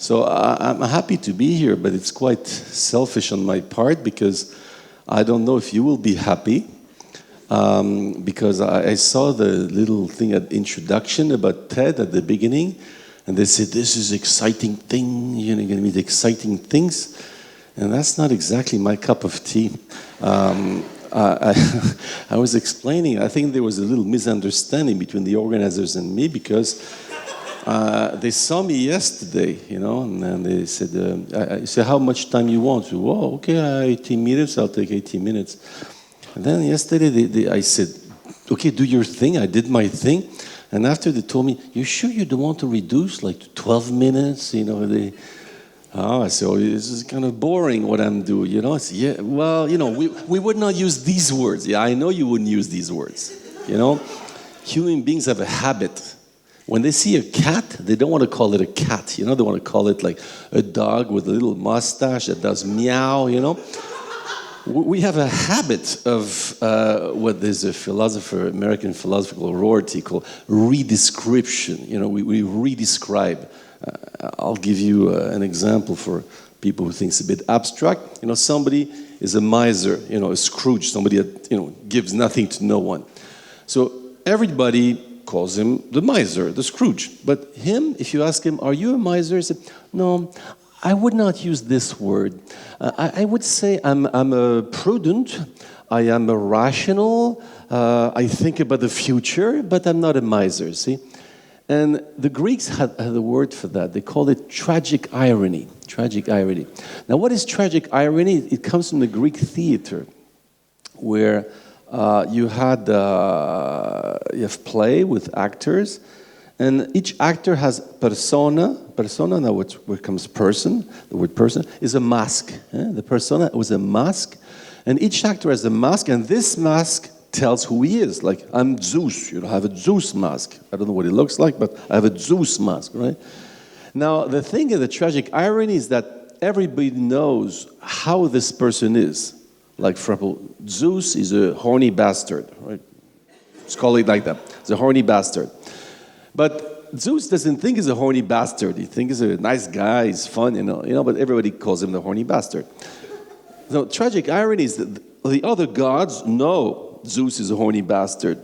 So I'm happy to be here, but it's quite selfish on my part because I don't know if you will be happy. Because I saw the little thing at introduction about TED at the beginning, and they said, this is exciting thing, you're going to meet exciting things, and that's not exactly my cup of tea. I was explaining, I think there was a little misunderstanding between the organizers and me, because they saw me yesterday, and they said, I said, how much time you want? So, oh, okay, 18 minutes, I'll take 18 minutes. And then yesterday, I said, okay, do your thing. I did my thing. And after they told me, you sure you don't want to reduce like to 12 minutes? I said, oh, this is kind of boring what I'm doing, I said, yeah, well, we would not use these words. Yeah, I know you wouldn't use these words, Human beings have a habit. When they see a cat, they don't want to call it a cat, They want to call it like a dog with a little mustache that does meow, We have a habit of what there's a philosopher, American philosophical authority called redescription. We redescribe. I'll give you an example for people who think it's a bit abstract. Somebody is a miser, a Scrooge, somebody that gives nothing to no one. So everybody calls him the miser, the Scrooge. But him, if you ask him, are you a miser? He said, no, I would not use this word. I would say I'm a prudent, I am a rational, I think about the future, but I'm not a miser, see? And the Greeks had a word for that. They called it tragic irony. Tragic irony. Now, what is tragic irony? It comes from the Greek theater, where you have play with actors, and each actor has persona. Persona, now where comes person, the word person, is a mask. The persona was a mask, and each actor has a mask, and this mask tells who he is. Like, I'm Zeus, I have a Zeus mask. I don't know what it looks like, but I have a Zeus mask, right? Now, the thing of the tragic irony is that everybody knows how this person is. Like, for example, Zeus is a horny bastard, right? Let's call it like that. He's a horny bastard. But Zeus doesn't think he's a horny bastard. He thinks he's a nice guy, he's fun, but everybody calls him the horny bastard. So tragic irony is that the other gods know Zeus is a horny bastard.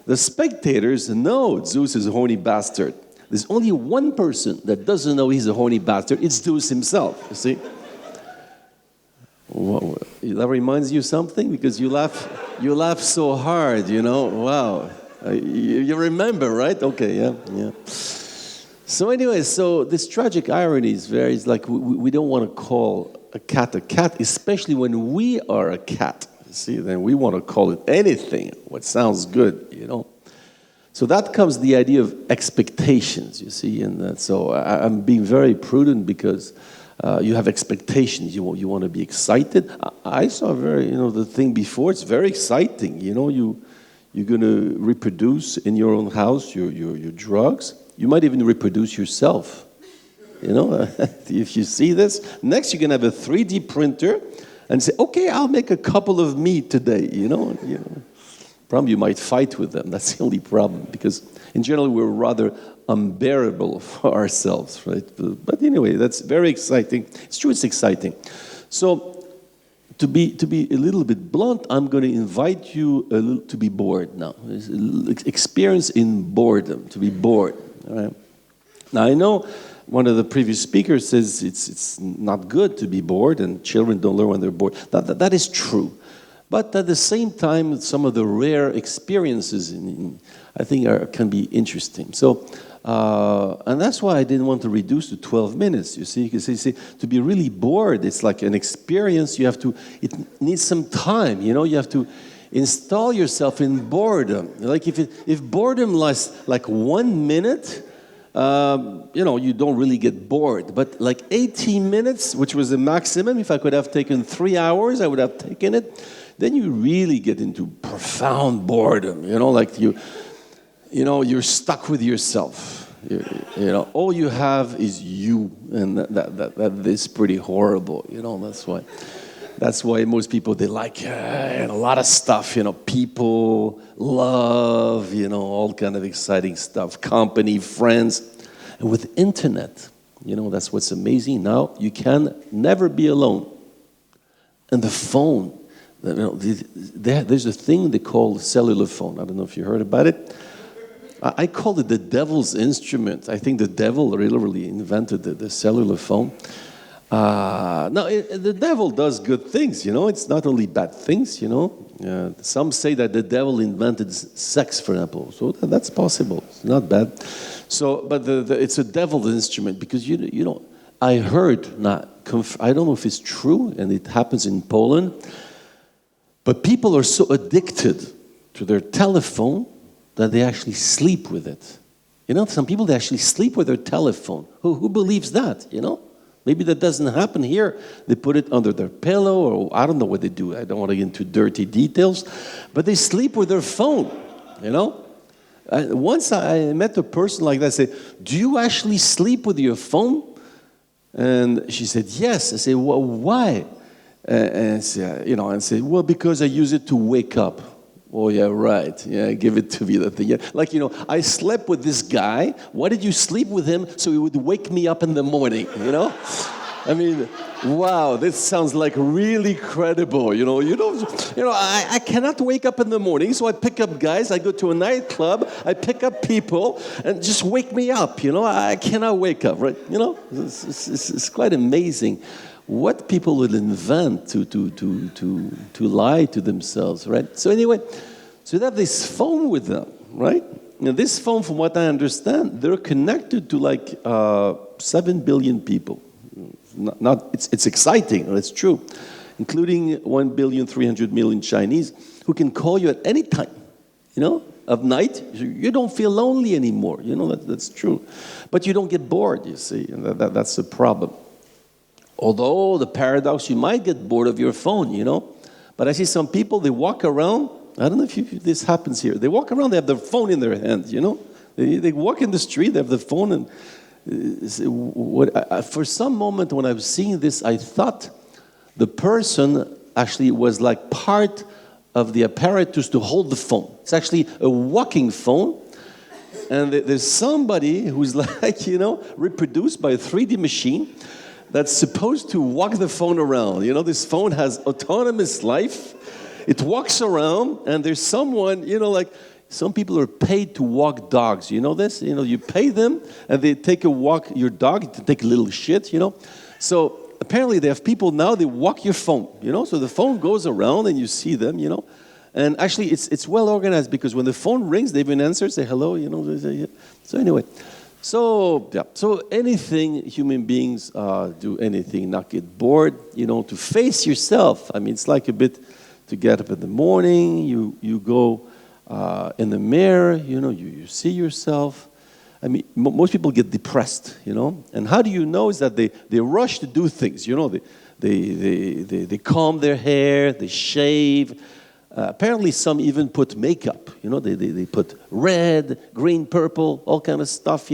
The spectators know Zeus is a horny bastard. There's only one person that doesn't know he's a horny bastard. It's Zeus himself, you see? Well, that reminds you of something? Because you laugh so hard, wow. You remember, right? Okay, yeah. So anyway, this tragic irony is it's like we don't want to call a cat, especially when we are a cat. See, then we want to call it anything, what sounds good, So that comes the idea of expectations, you see, and so I'm being very prudent because you have expectations. You want to be excited. I saw the thing before. It's very exciting. You're going to reproduce in your own house your drugs. You might even reproduce yourself. If you see this, next you're going to have a 3D printer and say, okay, I'll make a couple of me today. Problem, you might fight with them. That's the only problem, because in general we're rather unbearable for ourselves, right? But anyway, that's very exciting. It's true, it's exciting. So to be a little bit blunt, I'm going to invite you to be bored now. Experience in boredom, to be bored. All right? Now, I know one of the previous speakers says it's not good to be bored, and children don't learn when they're bored. That is true. But at the same time, some of the rare experiences, I think, can be interesting. So, and that's why I didn't want to reduce to 12 minutes, you see. Because you see, to be really bored, it's like an experience. It needs some time, You have to install yourself in boredom. Like if boredom lasts like 1 minute, you don't really get bored. But like 18 minutes, which was the maximum, if I could have taken 3 hours, I would have taken it. Then you really get into profound boredom, like you're stuck with yourself. All you have is you, and that is pretty horrible. That's why most people, they like a lot of stuff. People, love, all kind of exciting stuff, company, friends, and with internet, that's what's amazing. Now you can never be alone, and the phone. There's a thing they call cellular phone. I don't know if you heard about it. I call it the devil's instrument. I think the devil literally invented the cellular phone. The devil does good things, It's not only bad things, Some say that the devil invented sex, for example. So that's possible. It's not bad. But it's a devil's instrument because, I heard, I don't know if it's true, and it happens in Poland, but people are so addicted to their telephone that they actually sleep with it. Some people, they actually sleep with their telephone. Who believes that, Maybe that doesn't happen here. They put it under their pillow, or I don't know what they do. I don't want to get into dirty details. But they sleep with their phone, Once I met a person like that, I said, do you actually sleep with your phone? And she said, yes. I said, well, why? And say, well, because I use it to wake up. Oh, yeah, right. Yeah, give it to me. That thing. Yeah. I slept with this guy. Why did you sleep with him? So he would wake me up in the morning, I mean, wow, this sounds like really credible, I cannot wake up in the morning, so I pick up guys, I go to a nightclub, I pick up people, and just wake me up, I cannot wake up, right? It's quite amazing what people will invent to lie to themselves, right? So anyway, so they have this phone with them, right? Now this phone, from what I understand, they're connected to like 7 billion people. It's exciting, it's true, including 1,300,000,000 Chinese who can call you at any time, of night. You don't feel lonely anymore, that's true. But you don't get bored, you see, and that's the problem. Although the paradox, you might get bored of your phone, But I see some people, they walk around, I don't know if this happens here, they walk around, they have their phone in their hand, They walk in the street, they have the phone, and for some moment when I was seeing this, I thought the person actually was like part of the apparatus to hold the phone. It's actually a walking phone. And there's somebody who's like, reproduced by a 3D machine that's supposed to walk the phone around. This phone has autonomous life. It walks around, and there's someone, like some people are paid to walk dogs. You know this? You pay them, and they take a walk, your dog, to take a little shit, So apparently they have people now, they walk your phone, So the phone goes around, and you see them, And actually, it's well organized, because when the phone rings, they even answer, say hello, So anyway, so anything, human beings do anything, not get bored, to face yourself. I mean, it's like a bit to get up in the morning, you go in the mirror, you see yourself. I mean, most people get depressed, And how do you know is that they rush to do things, They comb their hair, they shave. Apparently, some even put makeup. They put red, green, purple, all kind of stuff.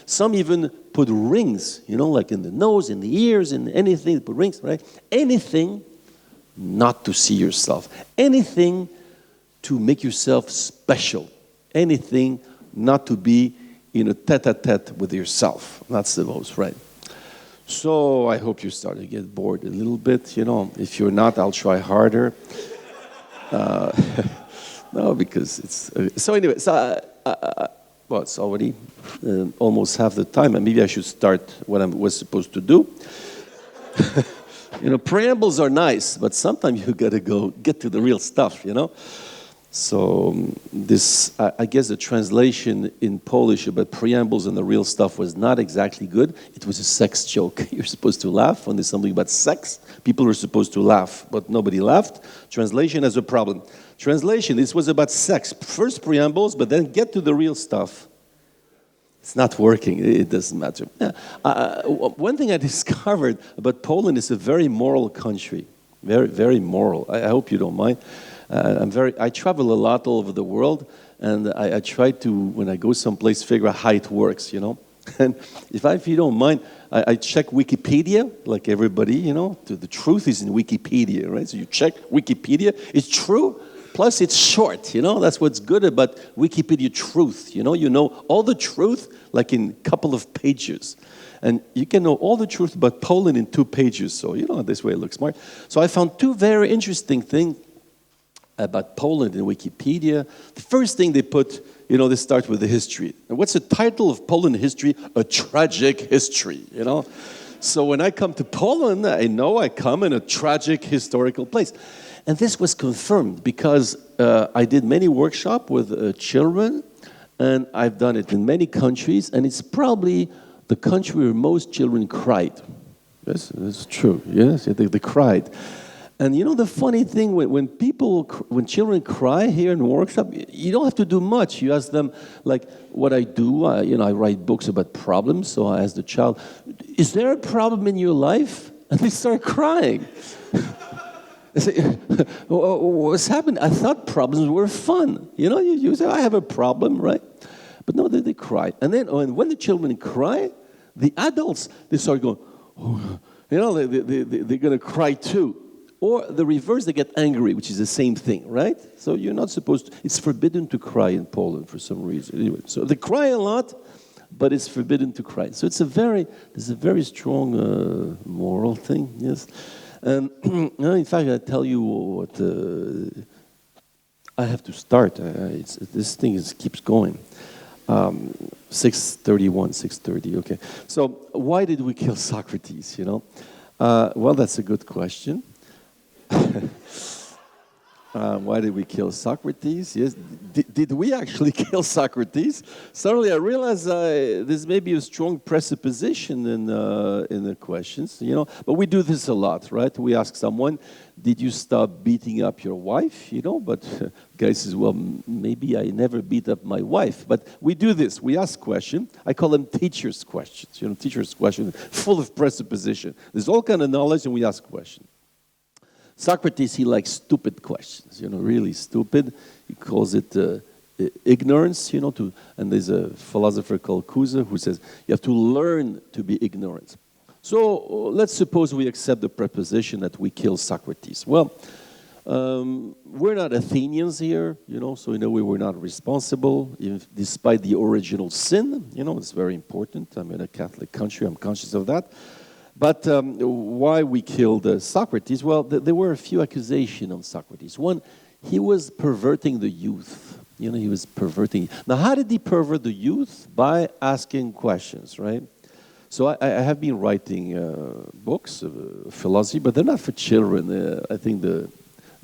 Some even put rings. Like in the nose, in the ears, in anything. They put rings, right? Anything not to see yourself. Anything to make yourself special. Anything not to be in a tete-a-tete with yourself. That's the most, right? So I hope you start to get bored a little bit. If you're not, I'll try harder. No, because it's... so anyway, well, it's already almost half the time, and maybe I should start what I was supposed to do. Preambles are nice, but sometimes you got to go get to the real stuff, So this, I guess the translation in Polish about preambles and the real stuff was not exactly good. It was a sex joke. You're supposed to laugh when there's something about sex. People were supposed to laugh, but nobody laughed. Translation has a problem. Translation, this was about sex. First preambles, but then get to the real stuff. It's not working. It doesn't matter. One thing I discovered about Poland is a very moral country. Very, very moral. I hope you don't mind. I travel a lot all over the world, and I try to, when I go someplace, figure out how it works, you know. And if you don't mind, I check Wikipedia, like everybody, you know. The truth is in Wikipedia, right? So you check Wikipedia, it's true, plus it's short, you know. That's what's good about Wikipedia truth, you know all the truth, like in a couple of pages. And you can know all the truth about Poland in 2 pages, so, you know, this way it looks smart. So I found 2 very interesting things about Poland in Wikipedia. The first thing they put, you know, they start with the history. And what's the title of Poland history? A tragic history, you know. So when I come to Poland, I know I come in a tragic historical place. And this was confirmed because I did many workshops with children, and I've done it in many countries, and it's probably the country where most children cried. Yes, that's true. Yes, they cried. And you know the funny thing, when children cry here in workshop, you don't have to do much. You ask them, like what I do, I write books about problems, so I ask the child, is there a problem in your life? And they start crying. I say, what's happened? I thought problems were fun. You know, you say, I have a problem, right? But no, they cry. And then when the children cry, the adults, they start going, oh, you know, they're going to cry too. Or the reverse, they get angry, which is the same thing, right? So you're not supposed to, it's forbidden to cry in Poland for some reason. Anyway, so they cry a lot, but it's forbidden to cry. So there's a very strong moral thing, yes. And in fact, I tell you what, I have to start. This thing keeps going. 6:30, okay. So why did we kill Socrates, you know? Well, that's a good question. Why did we kill Socrates? Yes, did we actually kill Socrates? Suddenly I realized there's maybe a strong presupposition in the questions, you know. But we do this a lot, right? We ask someone, did you stop beating up your wife? You know, but guy says, well, maybe I never beat up my wife. But we do this. We ask questions. I call them teachers' questions. You know, teachers' questions, full of presupposition. There's all kind of knowledge, and we ask questions. Socrates, he likes stupid questions, you know, really stupid. He calls it ignorance, you know, and there's a philosopher called Cusa who says you have to learn to be ignorant. So let's suppose we accept the proposition that we kill Socrates. Well, we're not Athenians here, you know, so in a way we're not responsible, despite the original sin, you know, it's very important. I'm in a Catholic country, I'm conscious of that. But why we killed Socrates? Well, there were a few accusations on Socrates. One, he was perverting the youth. You know, he was perverting. Now, how did he pervert the youth? By asking questions, right? So I have been writing books of philosophy, but they're not for children. I think the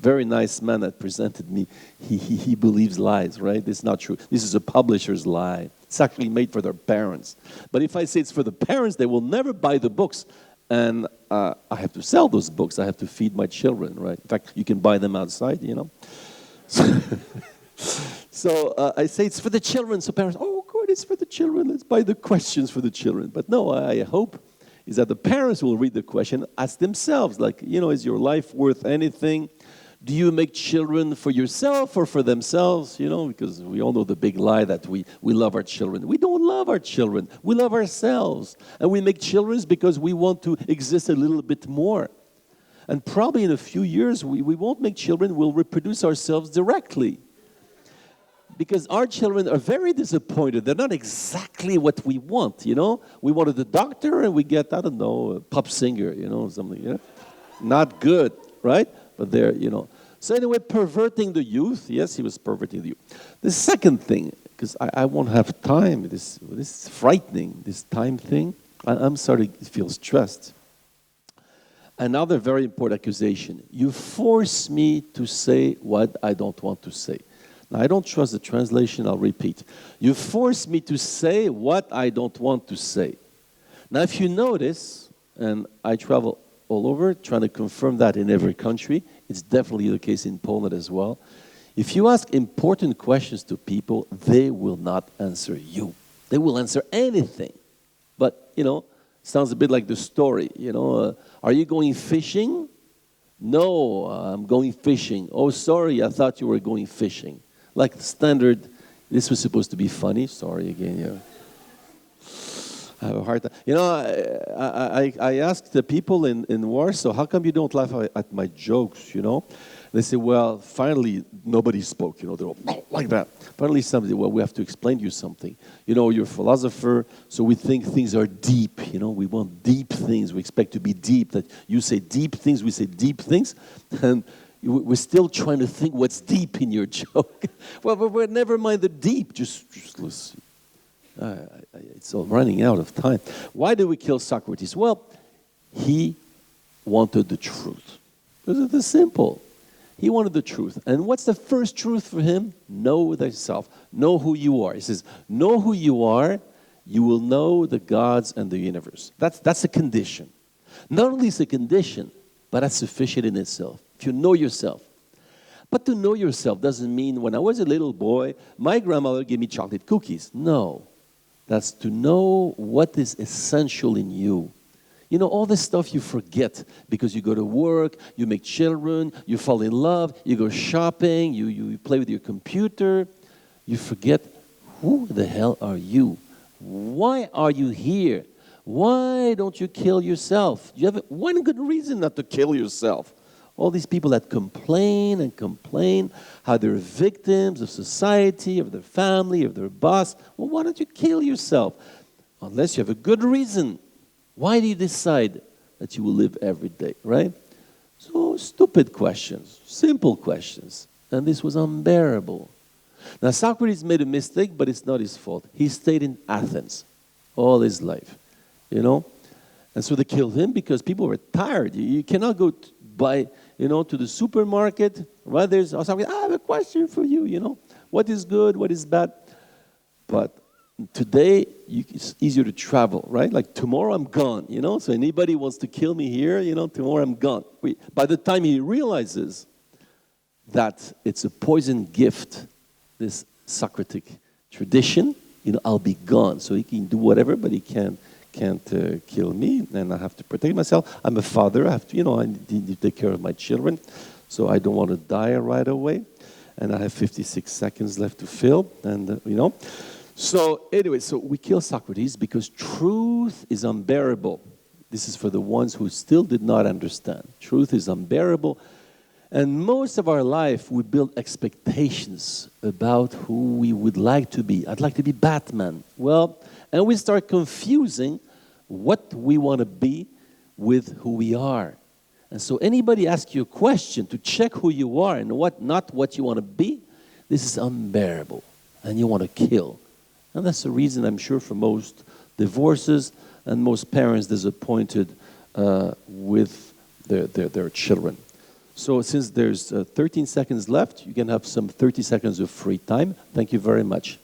very nice man that presented me, he believes lies, right? It's not true. This is a publisher's lie. It's actually made for their parents. But if I say it's for the parents, they will never buy the books. And I have to sell those books. I have to feed my children, right? In fact, you can buy them outside, you know. So I say it's for the children. So parents, oh, good, it's for the children. Let's buy the questions for the children. But no, I hope is that the parents will read the question, ask themselves, like, you know, is your life worth anything? Do you make children for yourself or for themselves? You know, because we all know the big lie that we love our children. We don't love our children. We love ourselves. And we make children because we want to exist a little bit more. And probably in a few years, we won't make children. We'll reproduce ourselves directly. Because our children are very disappointed. They're not exactly what we want, you know. We wanted a doctor and we get, I don't know, a pop singer, you know, something, you know. Not good, right? But they're, you know. So anyway, perverting the youth. Yes, he was perverting the youth. The second thing, because I won't have time, this is frightening, this time thing. I'm starting to feel stressed. Another very important accusation. You force me to say what I don't want to say. Now, I don't trust the translation, I'll repeat. You force me to say what I don't want to say. Now, if you notice, and I travel all over, trying to confirm that in every country. It's definitely the case in Poland as well. If you ask important questions to people, they will not answer you. They will answer anything. But, you know, sounds a bit like the story, you know. Are you going fishing? No, I'm going fishing. Oh, sorry, I thought you were going fishing. Like the standard, This was supposed to be funny. Sorry again, yeah. I have a hard time. You know, I asked the people in Warsaw, how come you don't laugh at my jokes, you know? They say, well, finally, nobody spoke, you know, they're all like that. Finally, somebody, well, we have to explain to you something. You know, you're a philosopher, so we think things are deep, you know, we want deep things, we expect to be deep, that you say deep things, we say deep things, and we're still trying to think what's deep in your joke. Well, but never mind the deep, just listen. It's all running out of time. Why did we kill Socrates? Well, he wanted the truth. It was simple. He wanted the truth. And what's the first truth for him? Know thyself. Know who you are. He says, know who you are, you will know the gods and the universe. That's a condition. Not only is it a condition, but that's sufficient in itself. If you know yourself. But to know yourself doesn't mean when I was a little boy, my grandmother gave me chocolate cookies. No. That's to know what is essential in you. You know, all this stuff you forget because you go to work, you make children, you fall in love, you go shopping, you play with your computer. You forget, who the hell are you? Why are you here? Why don't you kill yourself? You have one good reason not to kill yourself. All these people that complain and complain how they're victims of society, of their family, of their boss. Well, why don't you kill yourself? Unless you have a good reason. Why do you decide that you will live every day, right? So stupid questions, simple questions. And this was unbearable. Now Socrates made a mistake, but it's not his fault. He stayed in Athens all his life, you know? And so they killed him because people were tired. You cannot go to the supermarket, right? There's Socrates, I have a question for you, you know? What is good, what is bad? But today, it's easier to travel, right? Like tomorrow I'm gone, you know? So anybody wants to kill me here, you know, tomorrow I'm gone. By the time he realizes that it's a poison gift, this Socratic tradition, you know, I'll be gone. So he can do whatever, but he can't kill me, and I have to protect myself. I'm a father, I have to, you know, I need to take care of my children, so I don't want to die right away. And I have 56 seconds left to fill, and, you know. So anyway, so we kill Socrates because truth is unbearable. This is for the ones who still did not understand. Truth is unbearable. And most of our life, we build expectations about who we would like to be. I'd like to be Batman. Well, and we start confusing what we want to be with who we are. And so anybody asks you a question to check who you are and not what you want to be, this is unbearable. And you want to kill. And that's the reason, I'm sure, for most divorces and most parents disappointed with their children. So since there's 13 seconds left, you can have some 30 seconds of free time. Thank you very much.